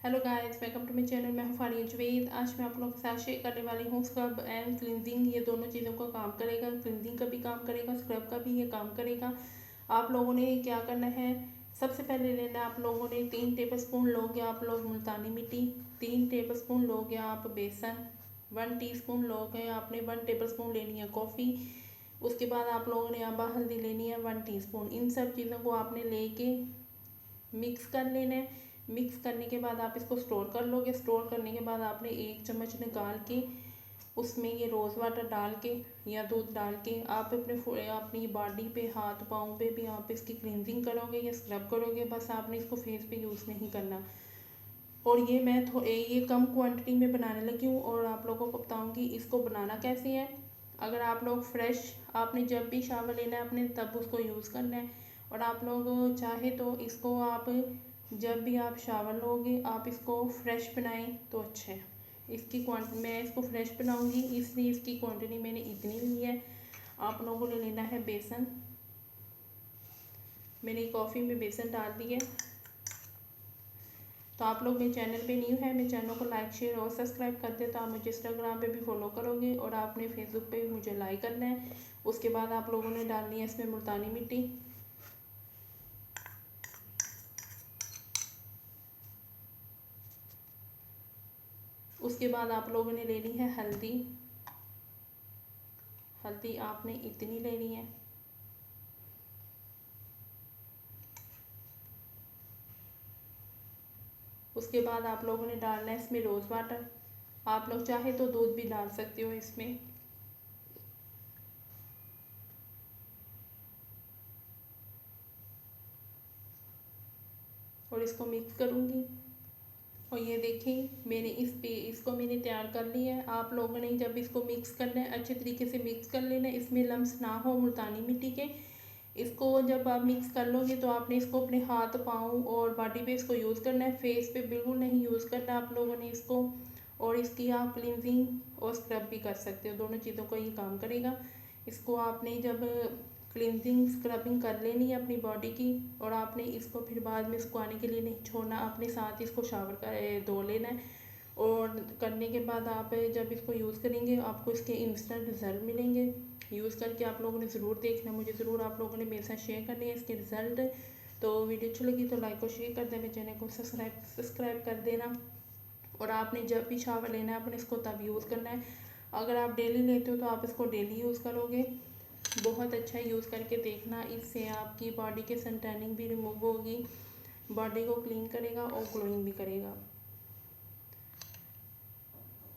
Hello guys, welcome to my channel. मैं हूँ फारिया जुवेद। आज मैं आप लोगों के साथ शेयर करने वाली हूँ स्क्रब एंड क्लिनजिंग। ये दोनों चीज़ों का काम करेगा, क्लिनजिंग का भी काम करेगा, स्क्रब का भी ये काम करेगा। आप लोगों ने क्या करना है, सबसे पहले लेना है आप लोगों ने 3 टेबलस्पून लोगे आप लोग मुल्तानी मिट्टी, 3 टेबलस्पून लोगे आप बेसन, 1 टीस्पून लोगे आपने 1 टेबलस्पून लेनी है कॉफ़ी। उसके बाद आप लोगों ने अम्बा हल्दी लेनी है 1 टीस्पून। इन सब चीज़ों को आपने लेके मिक्स कर लेना है। मिक्स करने के बाद आप इसको स्टोर कर लोगे। स्टोर करने के बाद आपने 1 चम्मच निकाल के उसमें ये रोज़ वाटर डाल के या दूध डाल के आप अपनी बॉडी पे, हाथ पाँव पे भी आप इसकी क्लींजिंग करोगे या स्क्रब करोगे। बस आपने इसको फेस पे यूज़ नहीं करना। और ये मैं ये कम क्वांटिटी में बनाने लगी हूँ और आप लोगों को बताऊँगी इसको बनाना कैसे है। अगर आप लोग फ्रेश, आपने जब भी शावर लेना है अपने तब उसको यूज़ करना है। और आप लोग चाहे तो इसको आप जब भी आप शावर लोगे आप इसको फ्रेश बनाएं तो अच्छा है। मैं इसको फ्रेश बनाऊंगी इसलिए इसकी क्वांटिटी मैंने इतनी ली है। आप लोगों ने लेना है बेसन। मैंने कॉफ़ी में बेसन डाल दी है। तो आप लोग मेरे चैनल पे न्यू है, मेरे चैनल को लाइक शेयर और सब्सक्राइब कर दे। तो आप मुझे इंस्टाग्राम पे भी फॉलो करोगे और आपने फेसबुक पे भी मुझे लाइक करना है। उसके बाद आप लोगों ने डालनी है इसमें मुल्तानी मिट्टी। उसके बाद आप लोगों ने लेनी है हल्दी। हल्दी आपने इतनी लेनी है। उसके बाद आप लोगों ने डालना है इसमें रोज़ वाटर। आप लोग चाहे तो दूध भी डाल सकते हो इसमें। और इसको मिक्स करूँगी। और ये देखिए मैंने इसको मैंने तैयार कर लिया है। आप लोगों ने जब इसको मिक्स करना है अच्छे तरीके से मिक्स कर लेना है, इसमें लम्स ना हो मुल्तानी मिट्टी के। इसको जब आप मिक्स कर लोगे तो आपने इसको अपने हाथ पाँव और बॉडी पे इसको यूज़ करना है, फेस पे बिल्कुल नहीं यूज़ करना आप लोगों ने इसको। और इसकी आप क्लिनजिंग और स्क्रब भी कर सकते हो, दोनों चीज़ों का ये काम करेगा। इसको आपने जब क्लिनजिंग स्क्रबिंग कर लेनी है अपनी बॉडी की और आपने इसको फिर बाद में सुखाने के लिए नहीं छोड़ना, अपने साथ इसको शावर कर धो लेना है। और करने के बाद आप जब इसको यूज़ करेंगे आपको इसके इंस्टेंट रिजल्ट मिलेंगे। यूज़ करके आप लोगों ने ज़रूर देखना, मुझे ज़रूर आप लोगों ने मेरे साथ शेयर करने हैं इसके रिज़ल्ट। तो वीडियो अच्छी लगी तो लाइक और शेयर कर देना, मेरे चैनल को सब्सक्राइब कर देना। और आपने जब भी शावर लेना है अपने इसको तब यूज़ करना है। अगर आप डेली लेते हो तो आप इसको डेली यूज़ करोगे। बहुत अच्छा यूज़ करके देखना, इससे आपकी बॉडी के सन टैनिंग भी रिमूव होगी, बॉडी को क्लीन करेगा और ग्लोइंग भी करेगा।